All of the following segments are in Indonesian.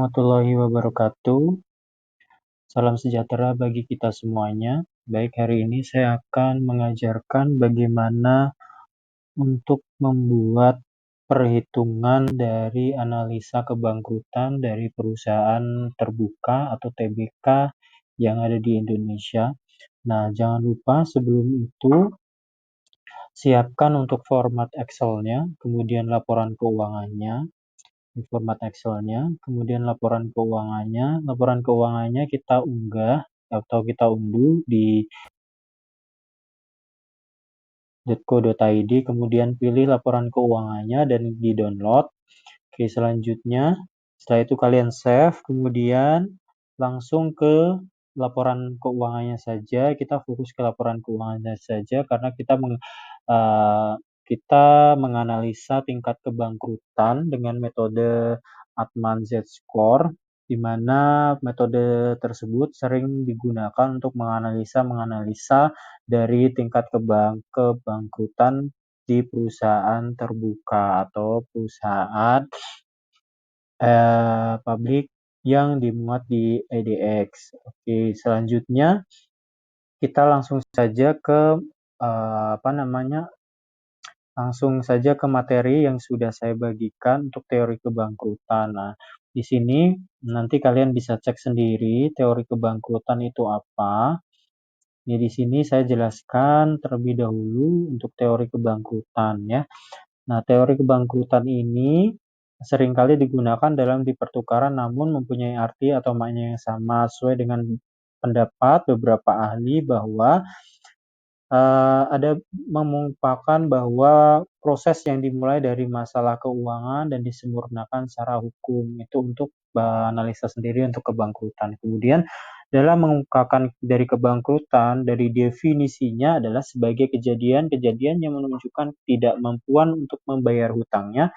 Warahmatullahi wabarakatuh. Salam sejahtera bagi kita semuanya. Baik, hari ini saya akan mengajarkan bagaimana untuk membuat perhitungan dari analisa kebangkrutan dari perusahaan terbuka atau TBK yang ada di Indonesia. Nah, jangan lupa sebelum itu siapkan untuk format Excel-nya, kemudian laporan keuangannya. Di format Excel-nya, kemudian laporan keuangannya kita unggah atau kita unduh di .co.id, kemudian pilih laporan keuangannya dan di-download. Oke, selanjutnya, setelah itu kalian save, kemudian langsung ke laporan keuangannya saja. Kita fokus ke laporan keuangannya saja karena kita menganalisa tingkat kebangkrutan dengan metode Altman Z-Score, di mana metode tersebut sering digunakan untuk menganalisa dari tingkat kebangkrutan di perusahaan terbuka atau perusahaan publik yang dimuat di EDX. Oke, selanjutnya kita langsung saja ke materi yang sudah saya bagikan untuk teori kebangkrutan. Nah, di sini nanti kalian bisa cek sendiri teori kebangkrutan itu apa. Ya, di sini saya jelaskan terlebih dahulu untuk teori kebangkrutan ya. Nah, teori kebangkrutan ini seringkali digunakan dalam pertukaran namun mempunyai arti atau makna yang sama sesuai dengan pendapat beberapa ahli bahwa ada mengungkapkan bahwa proses yang dimulai dari masalah keuangan dan disempurnakan secara hukum itu untuk analisa sendiri untuk kebangkrutan. Kemudian dalam mengungkapkan dari kebangkrutan, dari definisinya adalah sebagai kejadian-kejadian yang menunjukkan ketidakmampuan untuk membayar hutangnya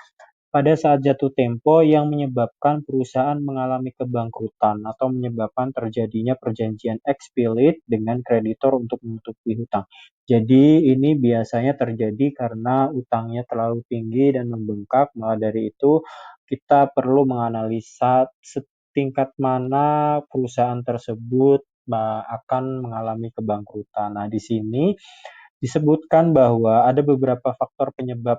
pada saat jatuh tempo yang menyebabkan perusahaan mengalami kebangkrutan atau menyebabkan terjadinya perjanjian eksplisit dengan kreditor untuk menutupi hutang. Jadi ini biasanya terjadi karena utangnya terlalu tinggi dan membengkak. Maka dari itu kita perlu menganalisa setingkat mana perusahaan tersebut akan mengalami kebangkrutan. Nah, di sini disebutkan bahwa ada beberapa faktor penyebab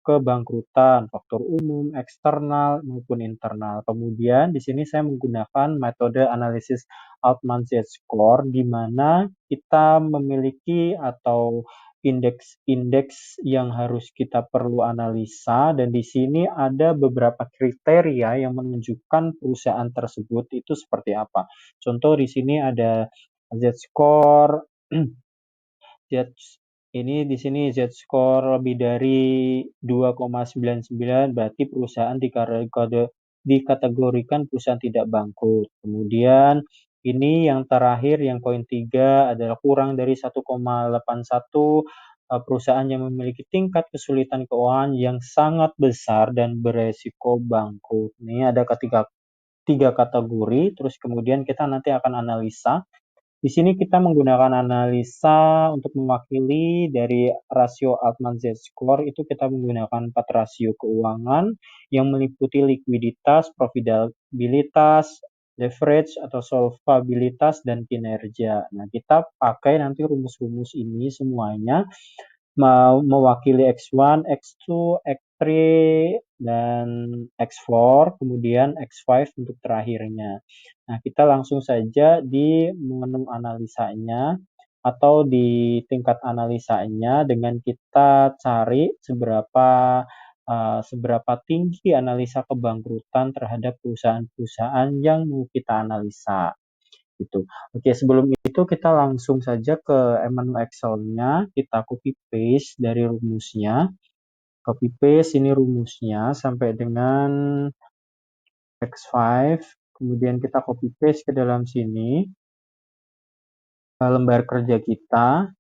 kebangkrutan, faktor umum, eksternal maupun internal. Kemudian di sini saya menggunakan metode analisis Altman Z-Score di mana kita memiliki atau indeks-indeks yang harus kita perlu analisa, dan di sini ada beberapa kriteria yang menunjukkan perusahaan tersebut itu seperti apa. Contoh di sini ada Z-Score ini di sini Z-score lebih dari 2,99 berarti perusahaan dikategorikan perusahaan tidak bangkrut. Kemudian ini yang terakhir, yang poin 3 adalah kurang dari 1,81 perusahaan yang memiliki tingkat kesulitan keuangan yang sangat besar dan beresiko bangkrut. Ini ada tiga kategori, terus kemudian kita nanti akan analisa. Di sini kita menggunakan analisa untuk mewakili dari rasio Altman Z-Score, itu kita menggunakan 4 rasio keuangan yang meliputi likuiditas, profitabilitas, leverage atau solvabilitas, dan kinerja. Nah, kita pakai nanti rumus-rumus ini semuanya mewakili X1, X2, X3, dan X4, kemudian X5 untuk terakhirnya. Nah, kita langsung saja di menu analisanya atau di tingkat analisanya dengan kita cari seberapa tinggi analisa kebangkrutan terhadap perusahaan-perusahaan yang mau kita analisa. Gitu. Oke, sebelum itu kita langsung saja ke menu Excel-nya, kita copy paste dari rumusnya. Copy paste ini rumusnya sampai dengan X5, kemudian kita copy paste ke dalam sini lembar kerja kita.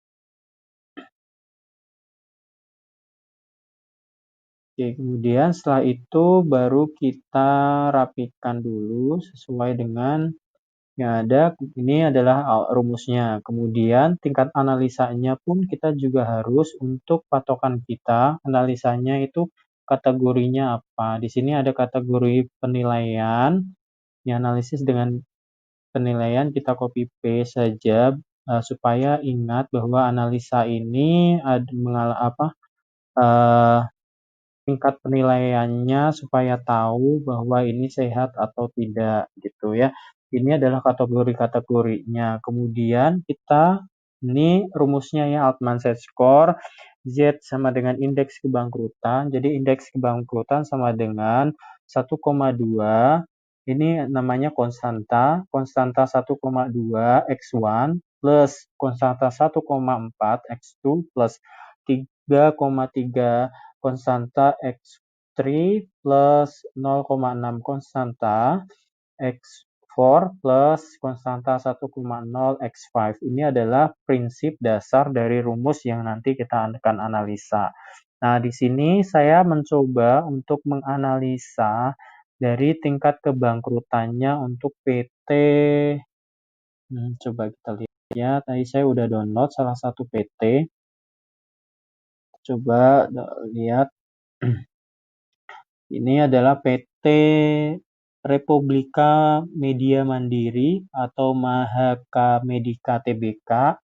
Oke, kemudian setelah itu baru kita rapikan dulu sesuai dengan yang ada. Ini adalah rumusnya. Kemudian tingkat analisanya pun kita juga harus untuk patokan kita, analisanya itu kategorinya apa. Di sini ada kategori penilaian, dianalisis dengan penilaian kita copy paste saja supaya ingat bahwa analisa ini tingkat penilaiannya supaya tahu bahwa ini sehat atau tidak gitu ya. Ini adalah kategori-kategorinya. Kemudian ini rumusnya ya, Altman set score Z sama dengan indeks kebangkrutan. Jadi indeks kebangkrutan sama dengan 1,2. Ini namanya konstanta 1,2 X1 plus konstanta 1,4 X2 plus 3,3 konstanta X3 plus 0,6 konstanta X4 plus konstanta 1,0 X5. Ini adalah prinsip dasar dari rumus yang nanti kita akan analisa. Nah, di sini saya mencoba untuk menganalisa dari tingkat kebangkrutannya untuk PT. Coba kita lihat ya. Tadi saya udah download salah satu PT. Coba lihat. Ini adalah PT Republika Media Mandiri atau Mahaka Medika Tbk.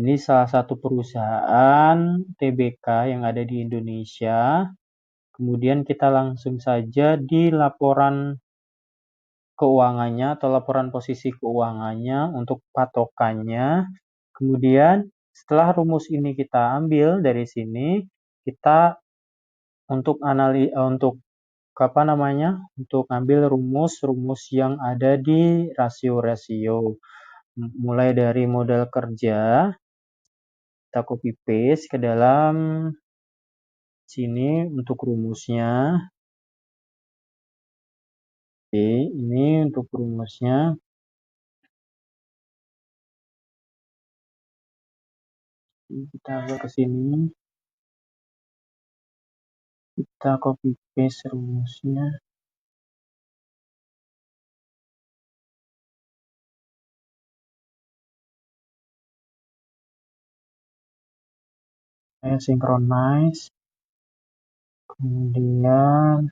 Ini salah satu perusahaan Tbk yang ada di Indonesia. Kemudian kita langsung saja di laporan keuangannya atau laporan posisi keuangannya untuk patokannya. Kemudian setelah rumus ini kita ambil dari sini, kita untuk ambil rumus-rumus yang ada di rasio-rasio. Mulai dari modal kerja, kita copy paste ke dalam sini untuk rumusnya. Oke, ini untuk rumusnya. Kita agak ke sini. Kita copy paste rumusnya. Saya synchronize. Kemudian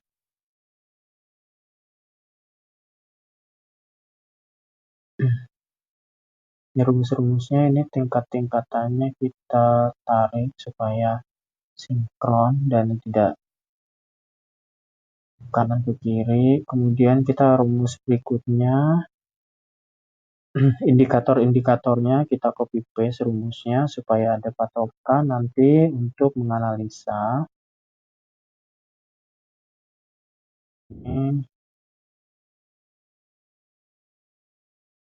rumus-rumusnya ini tingkat-tingkatannya kita tarik supaya sinkron dan tidak kanan ke kiri. Kemudian kita rumus berikutnya, indikator-indikatornya kita copy paste rumusnya supaya ada patokan nanti untuk menganalisa. Ini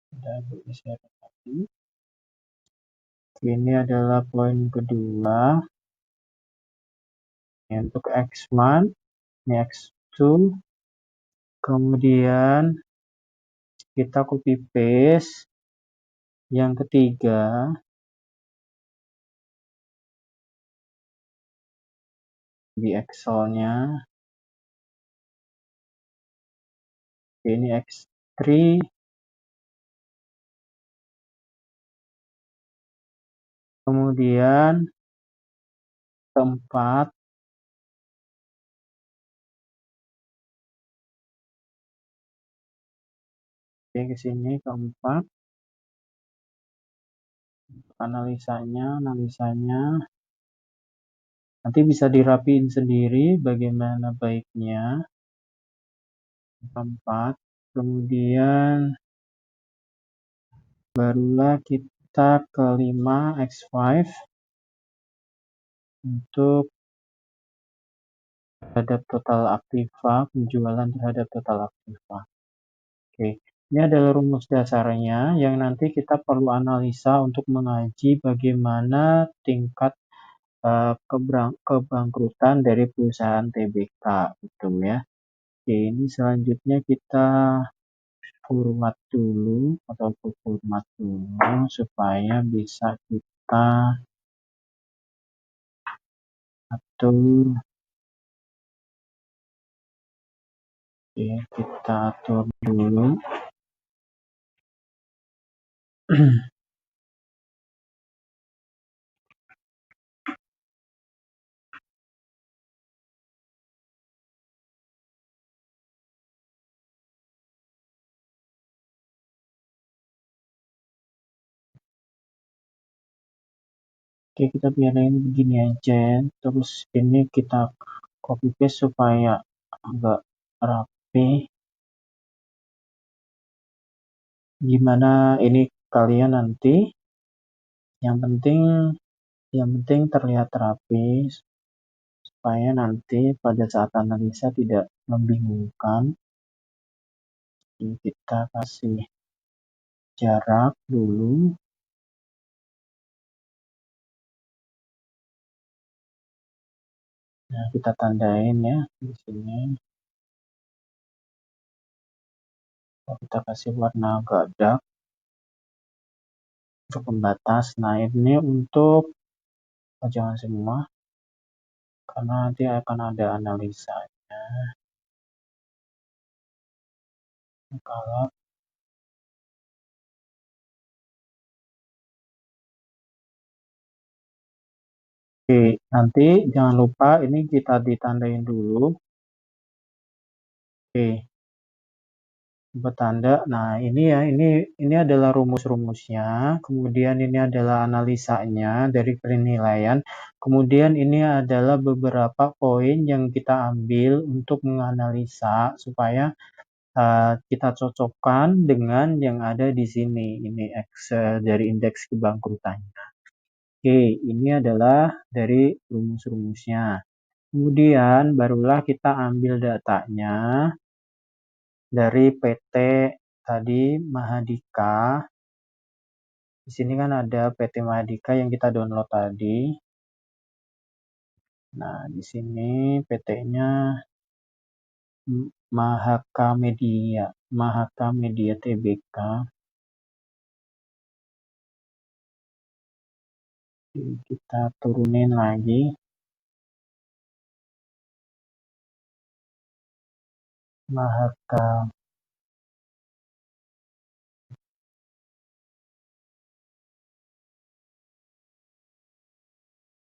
sudah bergeser tadi. Ini adalah poin kedua. Ini untuk X1, ini X2. Kemudian kita copy paste yang ketiga. Di Excel-nya. Ini X3. Kemudian keempat. Oke, ke sini keempat. Analisanya. Nanti bisa dirapiin sendiri bagaimana baiknya. Keempat. Kemudian barulah kita ke 5 X5 untuk terhadap total aktiva, penjualan terhadap total aktiva. Oke, ini adalah rumus dasarnya yang nanti kita perlu analisa untuk mengaji bagaimana tingkat kebangkrutan dari perusahaan TBK, gitu ya. Oke, ini selanjutnya kita format dulu supaya bisa kita atur. Oke, kita atur dulu. Oke, kita biarin begini aja. Terus ini kita copy paste supaya agak rapi. Gimana ini kalian nanti? Yang penting terlihat rapi supaya nanti pada saat analisa tidak membingungkan. Jadi kita kasih jarak dulu. Nah, kita tandain ya di sini. Kita kasih warna agak dark untuk pembatas. Nah, ini untuk jangan semua karena nanti akan ada analisanya. Kalau Oke, nanti jangan lupa ini kita ditandain dulu. Oke, bertanda. Nah, ini ya, ini adalah rumus-rumusnya. Kemudian ini adalah analisanya dari penilaian. Kemudian ini adalah beberapa poin yang kita ambil untuk menganalisa supaya kita cocokkan dengan yang ada di sini. Ini dari indeks kebangkrutannya. Oke, ini adalah dari rumus-rumusnya. Kemudian barulah kita ambil datanya dari PT tadi Mahadika. Di sini kan ada PT Mahadika yang kita download tadi. Nah, di sini PT-nya Mahaka Media Tbk. Kita turunin lagi. Mahaka.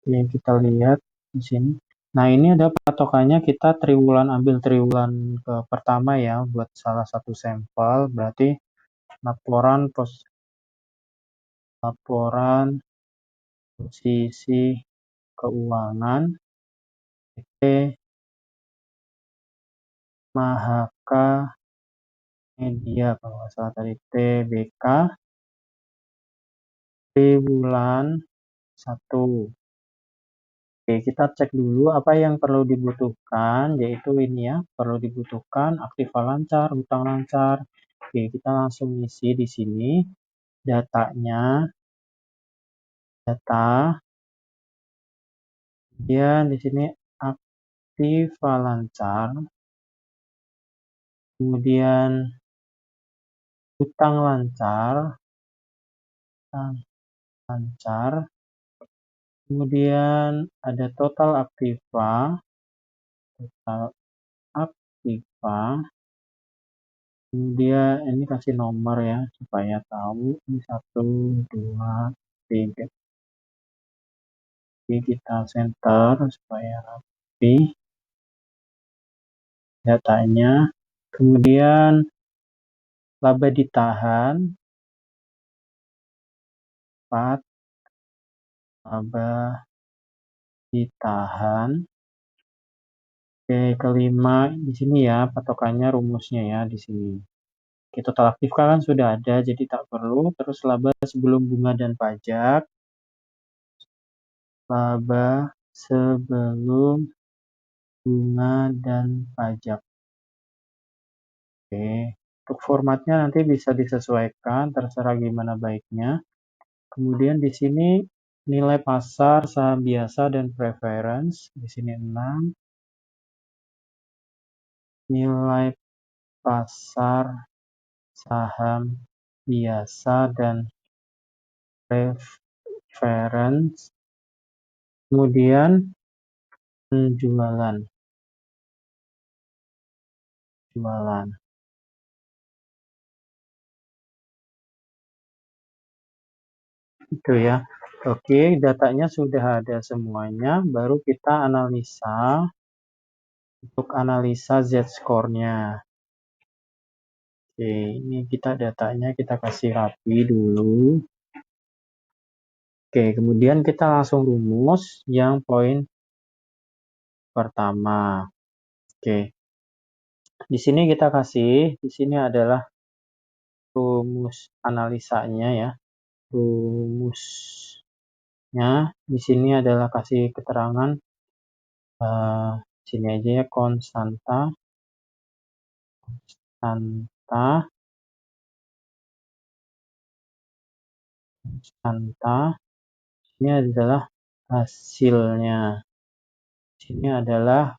Oke, kita lihat di sini. Nah, ini ada patokannya, kita ambil triwulan ke pertama ya buat salah satu sampel. Berarti laporan posisi keuangan PT Mahaka Media, kalau nggak salah tadi TBK, triwulan 1. Oke, kita cek dulu apa yang perlu dibutuhkan, yaitu ini ya, perlu dibutuhkan aktiva lancar, hutang lancar. Oke, kita langsung isi di sini datanya, data, kemudian di sini aktiva lancar, kemudian hutang lancar, kemudian ada total aktiva, kemudian ini kasih nomor ya supaya tahu ini 1, 2, 3. Jadi kita center supaya rapi datanya, kemudian laba ditahan 4, laba ditahan. Oke, kelima di sini ya patokannya, rumusnya ya di sini. Kita total aktifkan kan sudah ada, jadi tak perlu. Terus laba sebelum bunga dan pajak, laba sebelum bunga dan pajak. Oke, untuk formatnya nanti bisa disesuaikan, terserah gimana baiknya. Kemudian di sini nilai pasar saham biasa dan preference, di sini 6. Nilai pasar saham biasa dan preference. Kemudian penjualan. Itu ya. Oke, datanya sudah ada semuanya, baru kita analisa. Untuk analisa Z-score-nya. Oke, ini kita datanya kita kasih rapi dulu. Oke, kemudian kita langsung rumus yang poin pertama. Oke, di sini kita kasih, di sini adalah rumus analisanya ya. Rumusnya di sini adalah kasih keterangan sini aja ya, konstanta ini adalah hasilnya. Sini adalah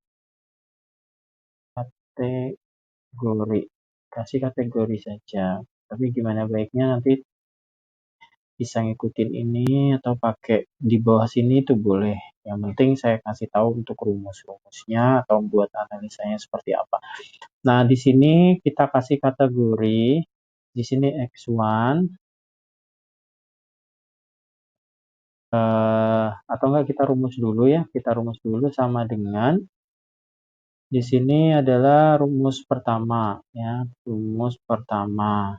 kategori. Kasih kategori saja. Tapi gimana baiknya nanti bisa ngikutin ini atau pakai di bawah sini itu boleh. Yang penting saya kasih tahu untuk rumus-rumusnya atau buat analisanya seperti apa. Nah, di sini kita kasih kategori. Di sini X1 atau enggak kita rumus dulu ya. Kita rumus dulu sama dengan di sini adalah rumus pertama ya, rumus pertama.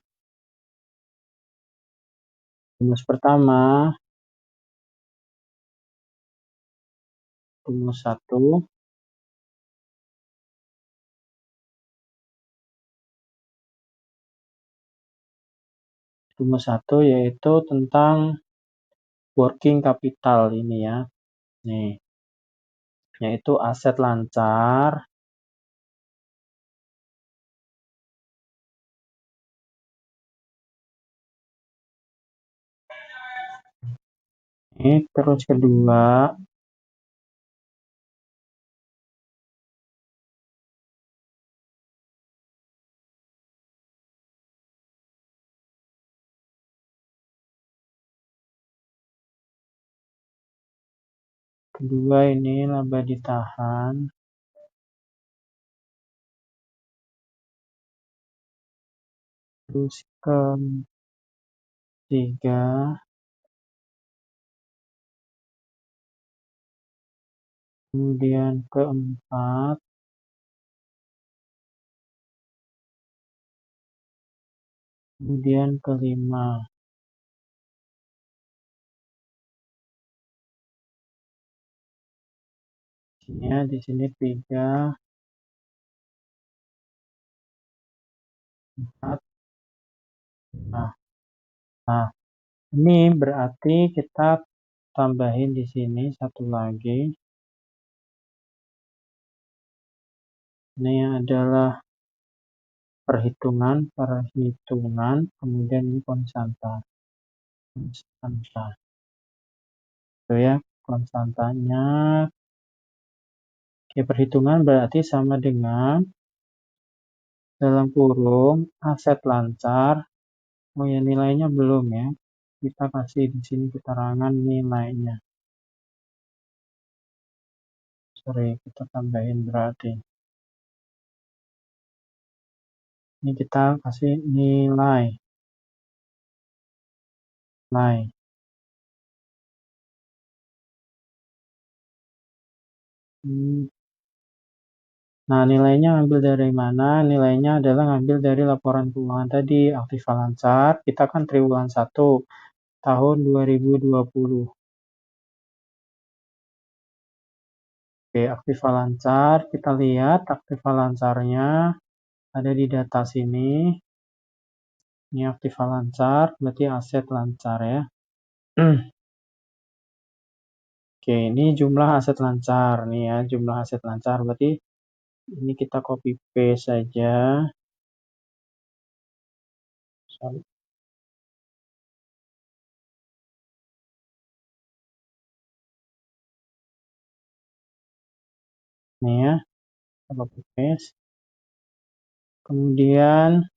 Rumus pertama, rumus 1 yaitu tentang working capital ini ya. Nih, yaitu aset lancar ini, terus kedua ini laba ditahan, terus ketiga kemudian keempat kemudian kelima. Ya, di sini 3, 4. Nah, ini berarti kita tambahin di sini satu lagi. Ini adalah perhitungan, kemudian ini konstanta. Itu ya, konstantanya. Oke, perhitungan berarti sama dengan dalam kurung aset lancar. Oh ya, nilainya belum ya. Kita kasih di sini keterangan nilainya. Sorry, kita tambahin berarti. Ini kita kasih nilai. Nah, nilainya ambil dari mana? Nilainya adalah ngambil dari laporan keuangan tadi, aktiva lancar. Kita kan triwulan 1 tahun 2020. Oke, aktiva lancar. Kita lihat aktiva lancarnya ada di data sini. Ini aktiva lancar, berarti aset lancar ya. Oke, ini jumlah aset lancar. Nih ya, jumlah aset lancar. Berarti ini kita copy paste saja. Sorry. Nih ya, kita copy paste. Kemudian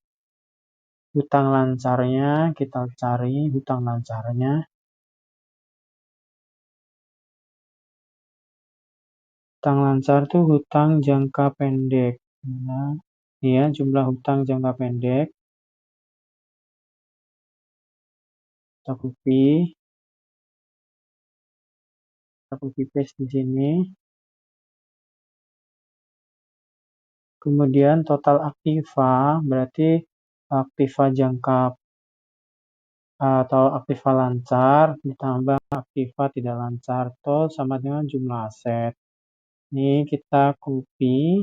hutang lancarnya, kita cari hutang lancarnya. Hutang lancar itu hutang jangka pendek. Nah, ya, jumlah hutang jangka pendek. Kita copy paste di sini. Kemudian total aktiva berarti aktiva jangka atau aktiva lancar ditambah aktiva tidak lancar total sama dengan jumlah aset. Ini kita copy,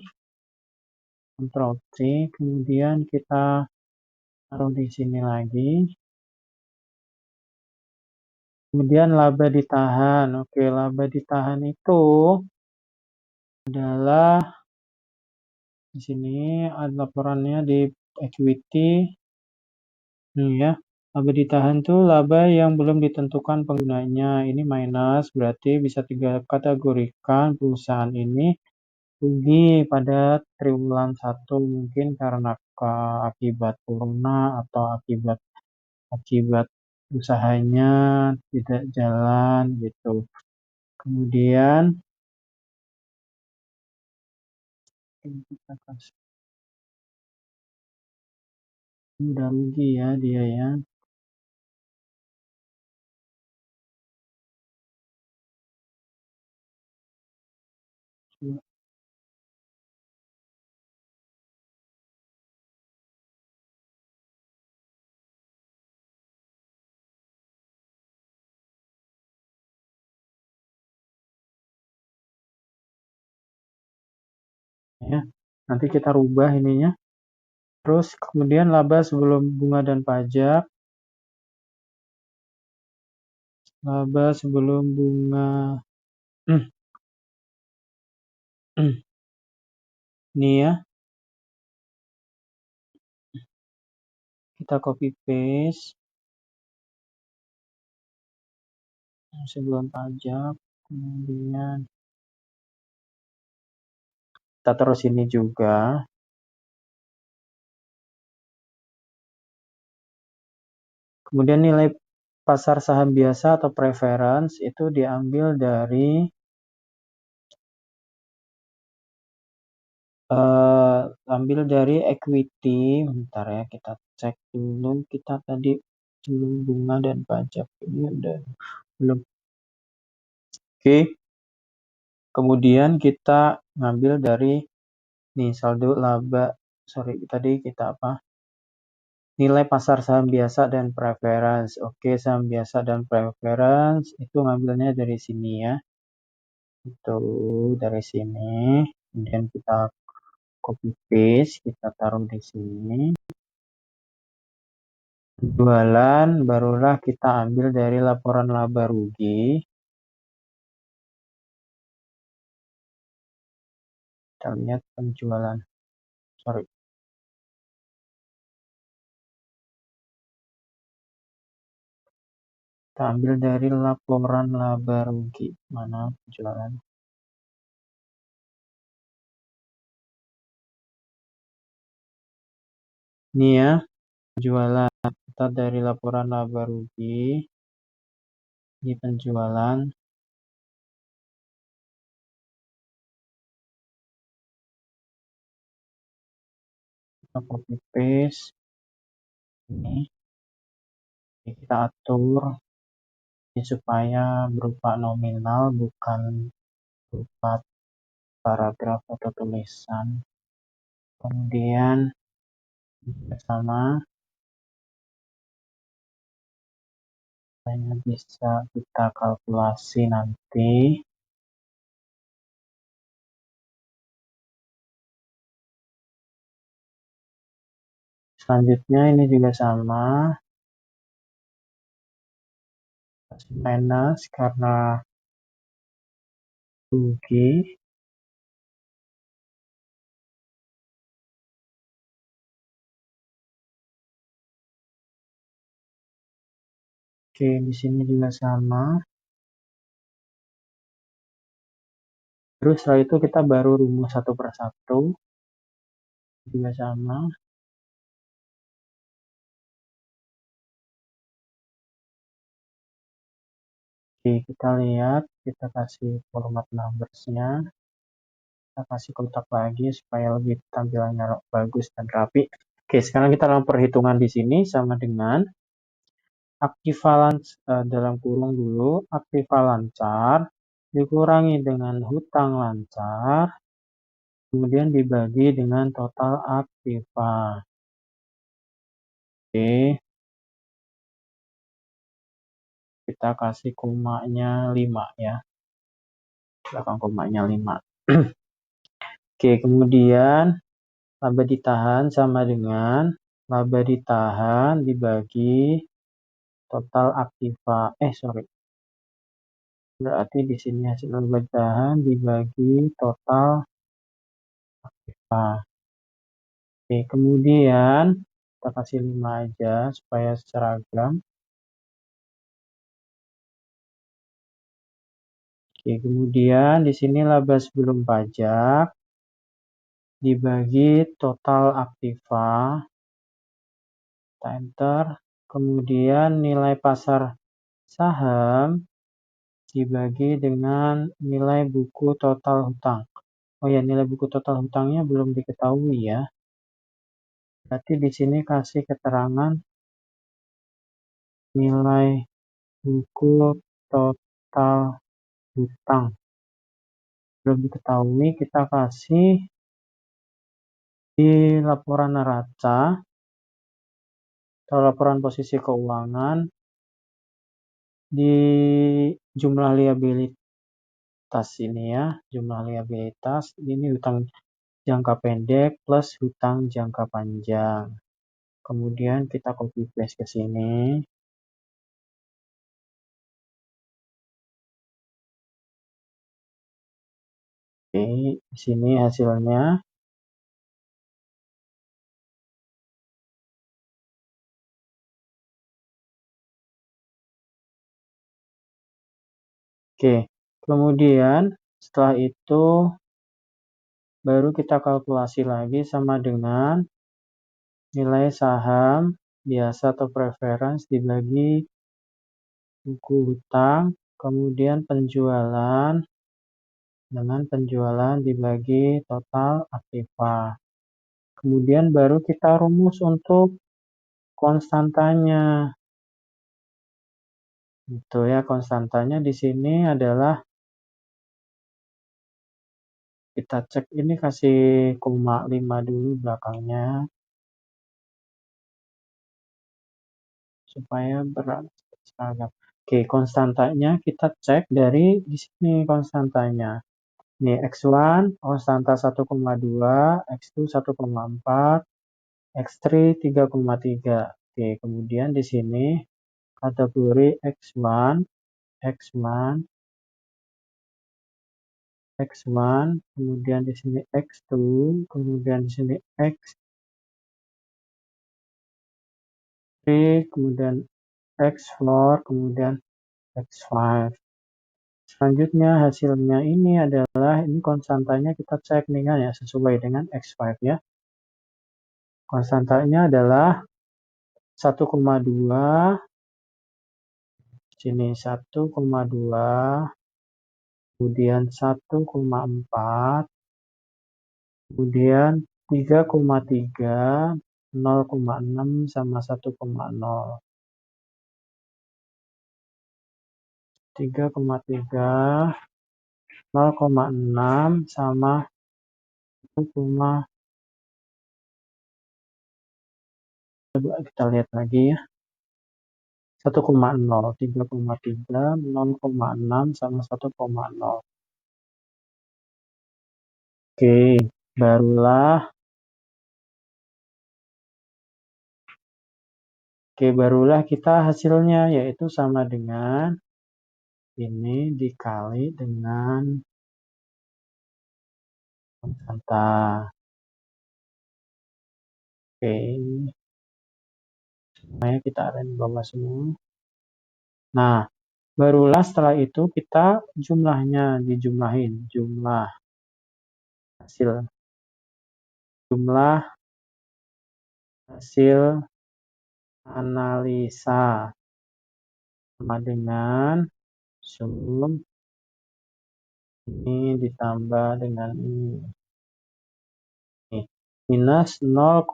Ctrl C, kemudian kita taruh di sini lagi. Kemudian laba ditahan. Oke, laba ditahan itu adalah di sini ada laporannya di equity. Nih ya, laba ditahan tuh laba yang belum ditentukan penggunanya. Ini minus, berarti bisa tiga kategorikan perusahaan ini rugi pada triwulan 1 mungkin karena akibat corona atau akibat akibat usahanya tidak jalan gitu. Kemudian kita kasih udah rugi ya dia ya. Ya. Nanti kita rubah ininya. Terus kemudian laba sebelum bunga dan pajak. Laba sebelum bunga. Ini ya. Kita copy paste. Sebelum pajak. Kemudian kita terus ini juga. Kemudian nilai pasar saham biasa atau preference itu diambil dari equity. Bentar ya, kita cek dulu. Kita tadi belum bunga dan pajak ini udah belum. Oke. Kemudian kita ngambil dari nih saldo laba. Sorry, tadi kita apa? Nilai pasar saham biasa dan preference. Oke, saham biasa dan preference itu ngambilnya dari sini ya. Itu dari sini. Kemudian kita copy paste, kita taruh di sini. Jualan barulah kita ambil dari laporan laba rugi. Kita lihat penjualan. Sorry. Kita ambil dari laporan laba rugi. Mana penjualan? Ini ya, penjualan. Kita dari laporan laba rugi. Ini penjualan. Kita copy paste. Ini. Kita atur. Ini supaya berupa nominal, bukan berupa paragraf atau tulisan. Kemudian sama hanya bisa kita kalkulasi nanti. Selanjutnya ini juga sama, minus karena rugi. Oke, di sini juga sama. Terus setelah itu kita baru rumus satu per satu. Juga sama. Oke, kita lihat, kita kasih format numbers-nya. Kita kasih kotak lagi supaya lebih tampilannya bagus dan rapi. Oke, sekarang kita lakukan perhitungan di sini sama dengan aktiva dalam kurung dulu, aktiva lancar dikurangi dengan hutang lancar, kemudian dibagi dengan total aktiva. Oke. kita kasih komanya 5 ya. Belakang komanya 5. Oke, kemudian laba ditahan sama dengan laba ditahan dibagi total aktiva. Berarti di sini hasil laba ditahan dibagi total aktiva. Oke, kemudian kita kasih 5 aja supaya seragam. Oke, kemudian di sini laba sebelum pajak dibagi total aktiva. Kita enter. Kemudian nilai pasar saham dibagi dengan nilai buku total hutang. Oh ya, nilai buku total hutangnya belum diketahui ya. Berarti di sini kasih keterangan nilai buku total hutang. Belum diketahui, kita kasih di laporan neraca atau laporan posisi keuangan di jumlah liabilitas ini ya, jumlah liabilitas ini hutang jangka pendek plus hutang jangka panjang. Kemudian kita copy paste ke sini. Oke, di sini hasilnya. Oke, kemudian setelah itu baru kita kalkulasi lagi sama dengan nilai saham biasa atau preference dibagi buku hutang, kemudian penjualan dengan penjualan dibagi total aktiva. Kemudian baru kita rumus untuk konstantanya. Itu ya, konstantanya di sini adalah kita cek ini kasih koma 5 dulu belakangnya supaya seragam. Oke, konstantanya kita cek dari di sini konstantanya. Nih X1 konstanta 1,2, X2 1,4, X3 3,3. Oke, kemudian di sini kategori X1, X1, X1, kemudian di sini X2, kemudian di sini X3, kemudian X4, kemudian X5. Selanjutnya hasilnya ini adalah ini konstantanya kita cek dengan ya sesuai dengan X5 ya. Konstantanya adalah 1,2, sini 1,2, kemudian 1,4, kemudian 3,3, 0,6 sama 1,0. 3,3, 0,6 sama 1, coba kita lihat lagi ya. 1,0, 3,3, 0,6 sama 1,0. Oke, barulah kita hasilnya yaitu sama dengan ini dikali dengan konstanta. Oke, semuanya kita ada di bawah semua. Nah, barulah setelah itu kita jumlahnya dijumlahin, jumlah hasil analisa sama dengan sum ini ditambah dengan ini. Minus 0,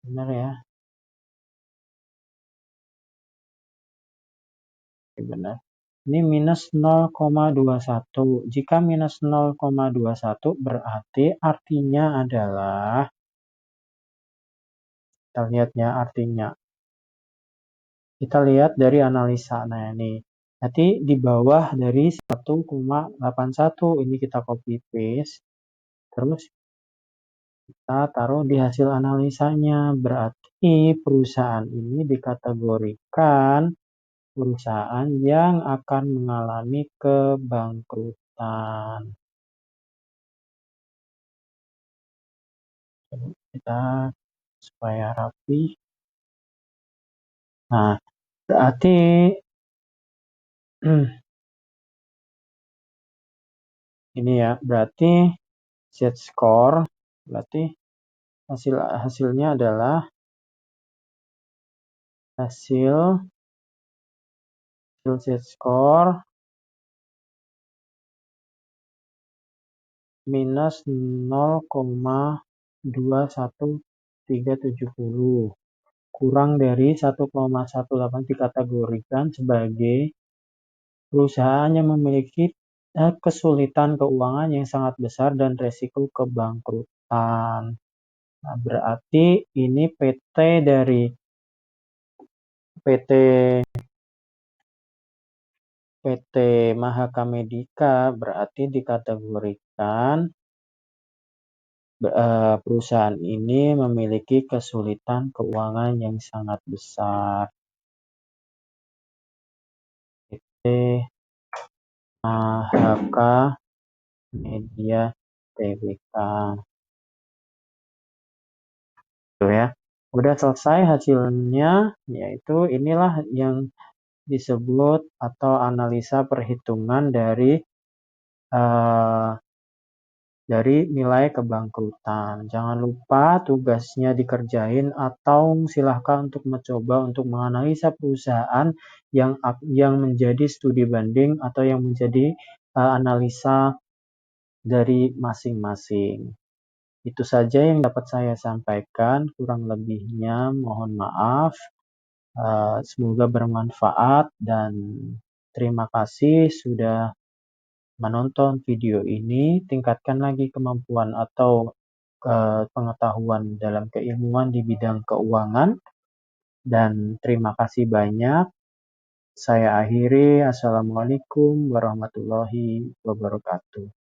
benar ya. Oke, benar. Ini minus 0,21. Jika minus 0,21 berarti artinya adalah, kita lihat ya artinya. Kita lihat dari analisa. Nah, ini. Nanti di bawah dari 1,81 ini kita copy paste. Terus kita taruh di hasil analisanya. Berarti perusahaan ini dikategorikan perusahaan yang akan mengalami kebangkrutan. Kita supaya rapi. Nah, berarti ini ya, berarti Z-score, berarti hasilnya adalah hasil Z-score minus 0,21370 kurang dari 1,18 dikategorikan sebagai perusahaan yang memiliki kesulitan keuangan yang sangat besar dan resiko kebangkrutan. Nah, berarti ini PT Mahaka Medika berarti dikategorikan perusahaan ini memiliki kesulitan keuangan yang sangat besar. PT Mahaka Media Tbk. Tuh ya. Udah selesai hasilnya, yaitu inilah yang disebut atau analisa perhitungan dari nilai kebangkrutan. Jangan lupa tugasnya dikerjain atau silahkan untuk mencoba untuk menganalisa perusahaan yang menjadi studi banding atau yang menjadi analisa dari masing-masing. Itu saja yang dapat saya sampaikan, kurang lebihnya mohon maaf. Semoga bermanfaat dan terima kasih sudah menonton video ini. Tingkatkan lagi kemampuan atau pengetahuan dalam keilmuan di bidang keuangan. Dan terima kasih banyak. Saya akhiri. Assalamualaikum warahmatullahi wabarakatuh.